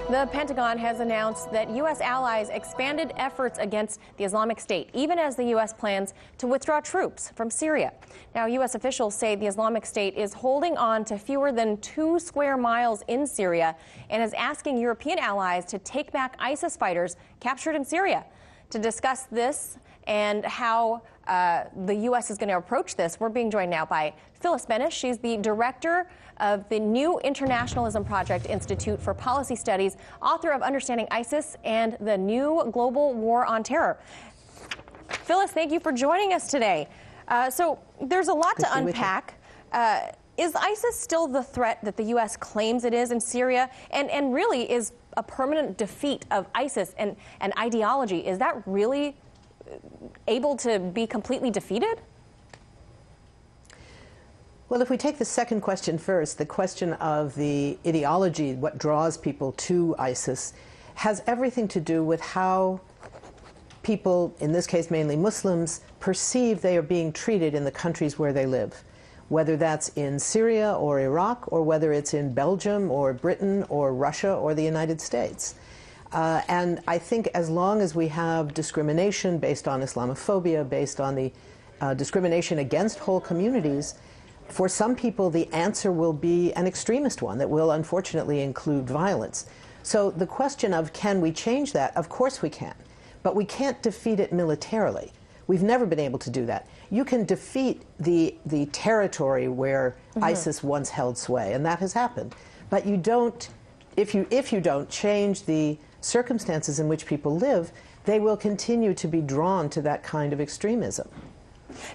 The Pentagon has announced that U.S. allies expanded efforts against the Islamic State, even as the U.S. plans to withdraw troops from Syria. Now, U.S. officials say the Islamic State is holding on to fewer than 2 square miles in Syria and is asking European allies to take back ISIS fighters captured in Syria. To discuss this and how the U.S. is going to approach this, we're being joined now by Phyllis Bennis. She's the director of the New Internationalism Project Institute for Policy Studies, author of Understanding ISIS and the New Global War on Terror. Phyllis, thank you for joining us today. So there's a lot to unpack. Is ISIS still the threat that the U.S. claims it is in Syria? And really, is a permanent defeat of ISIS and ideology, is that really able to be completely defeated? Well, if we take the second question first, the question of the ideology, what draws people to ISIS, has everything to do with how people, in this case mainly Muslims, perceive they are being treated in the countries where they live, whether that's in Syria or Iraq, or whether it's in Belgium or Britain or Russia or the United States. And I think as long as we have discrimination based on Islamophobia, based on the discrimination against whole communities, for some people the answer will be an extremist one that will unfortunately include violence. So the question of can we change that? Of course we can. But we can't defeat it militarily. We've never been able to do that. You can defeat the territory where ISIS once held sway, and that has happened. But you don't, if you don't change the circumstances in which people live, they will continue to be drawn to that kind of extremism.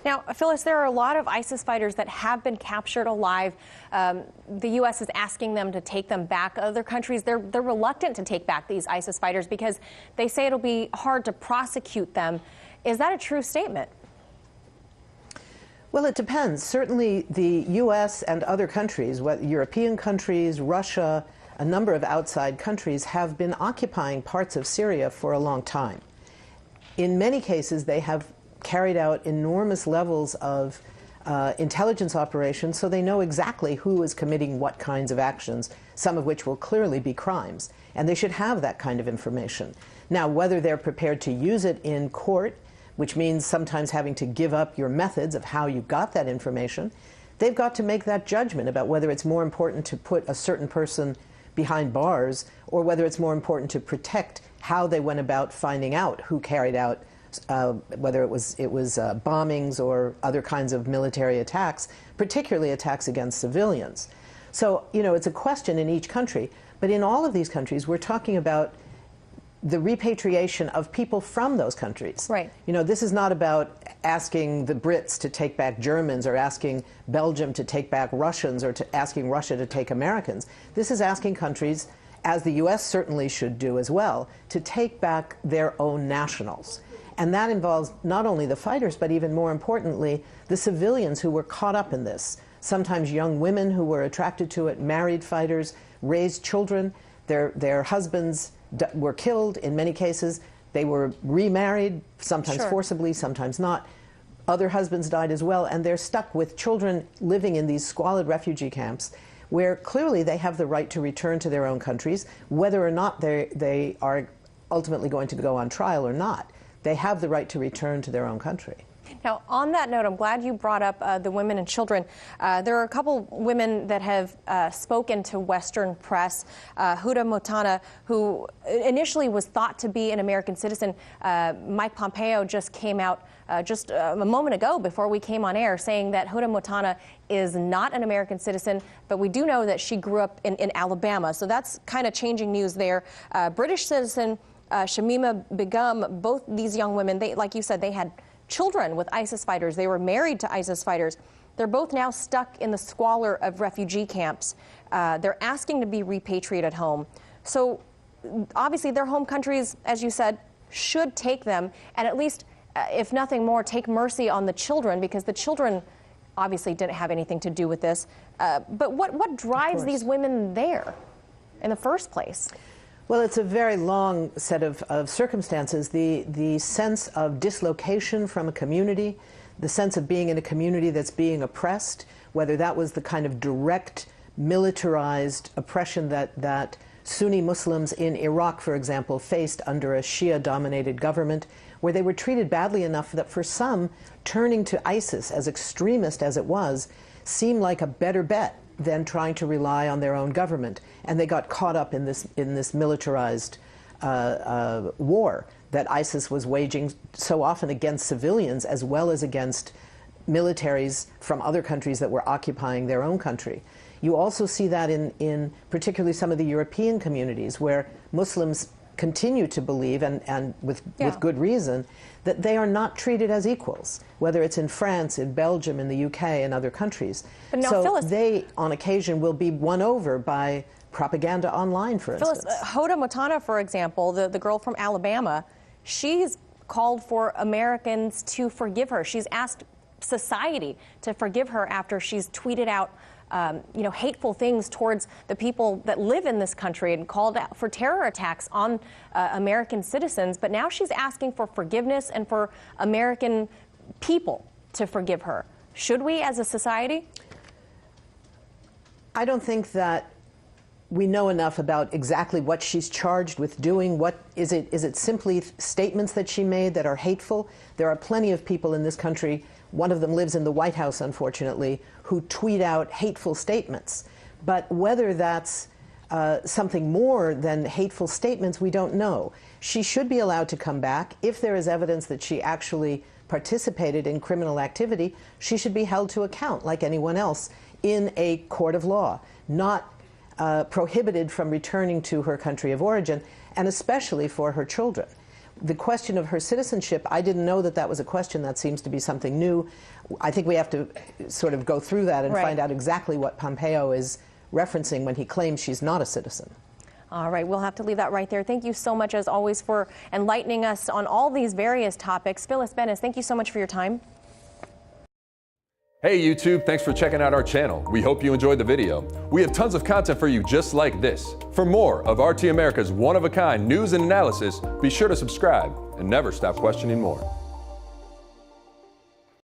Now, Phyllis, there are a lot of ISIS fighters that have been captured alive. The U.S. is asking them to take them back. Other countries, they're reluctant to take back these ISIS fighters because they say it'll be hard to prosecute them. Is that a true statement? Well, it depends. Certainly the U.S. and other countries, European countries, Russia, a number of outside countries have been occupying parts of Syria for a long time. In many cases, they have carried out enormous levels of intelligence operations, so they know exactly who is committing what kinds of actions, some of which will clearly be crimes, and they should have that kind of information. Now, whether they're prepared to use it in court, which means sometimes having to give up your methods of how you got that information, they've got to make that judgment about whether it's more important to put a certain person behind bars or whether it's more important to protect how they went about finding out who carried out whether it was bombings or other kinds of military attacks, particularly attacks against civilians. So, you know, it's a question in each country, but in all of these countries, we're talking about the repatriation of people from those countries. Right. You know, this is not about asking the Brits to take back Germans or asking Belgium to take back Russians or asking Russia to take Americans. This is asking countries, as the U.S. certainly should do as well, to take back their own nationals. And that involves not only the fighters, but even more importantly, the civilians who were caught up in this. Sometimes young women who were attracted to it, married fighters, raised children, their husbands were killed in many cases. They were remarried, sometimes forcibly, sometimes not. Other husbands died as well, and they're stuck with children living in these squalid refugee camps where clearly they have the right to return to their own countries, whether or not they are ultimately going to go on trial or not. They have the right to return to their own country. Now, on that note, I'm glad you brought up the women and children. There are a couple women that have spoken to Western press. Huda Motana, who initially was thought to be an American citizen. Mike Pompeo just came out just a moment ago before we came on air saying that Huda Motana is not an American citizen, but we do know that she grew up in Alabama. So that's kind of changing news there. British citizen Shamima Begum, both these young women, they, like you said, they had children with ISIS fighters. They were married to ISIS fighters. They're both now stuck in the squalor of refugee camps. They're asking to be repatriated home. So obviously their home countries, as you said, should take them and at least, if nothing more, take mercy on the children, because the children obviously didn't have anything to do with this. But what drives these women there in the first place? Well, it's a very long set of circumstances. The sense of dislocation from a community, the sense of being in a community that's being oppressed, whether that was the kind of direct militarized oppression that Sunni Muslims in Iraq, for example, faced under a Shia-dominated government where they were treated badly enough that for some, turning to ISIS, as extremist as it was, seemed like a better bet than trying to rely on their own government. And they got caught up in this militarized war that ISIS was waging so often against civilians as well as against militaries from other countries that were occupying their own country. You also see that in particularly some of the European communities where Muslims continue to believe, and with good reason, that they are not treated as equals, whether it's in France, in Belgium, in the UK, and other countries. But now, so Phyllis, they, on occasion, will be won over by propaganda online, for instance. Phyllis, Hoda Motana, for example, the girl from Alabama, she's called for Americans to forgive her. She's asked society to forgive her after she's tweeted out hateful things towards the people that live in this country and called out for terror attacks on American citizens. But now she's asking for forgiveness and for American people to forgive her. Should we as a society? I don't think that we know enough about exactly what she's charged with doing. What is it? Is it simply statements that she made that are hateful? There are plenty of people in this country, one of them lives in the White House, unfortunately, who tweet out hateful statements. But whether that's something more than hateful statements, we don't know. She should be allowed to come back. If there is evidence that she actually participated in criminal activity, she should be held to account like anyone else in a court of law, not prohibited from returning to her country of origin, and especially for her children. The question of her citizenship, I didn't know that that was a question. That seems to be something new. I think we have to sort of go through that and find out exactly what Pompeo is referencing when he claims she's not a citizen. All right, we'll have to leave that right there. Thank you so much, as always, for enlightening us on all these various topics. Phyllis Bennis, thank you so much for your time. Hey YouTube, thanks for checking out our channel. We hope you enjoyed the video. We have tons of content for you just like this. For more of RT America's one-of-a-kind news and analysis, be sure to subscribe and never stop questioning more.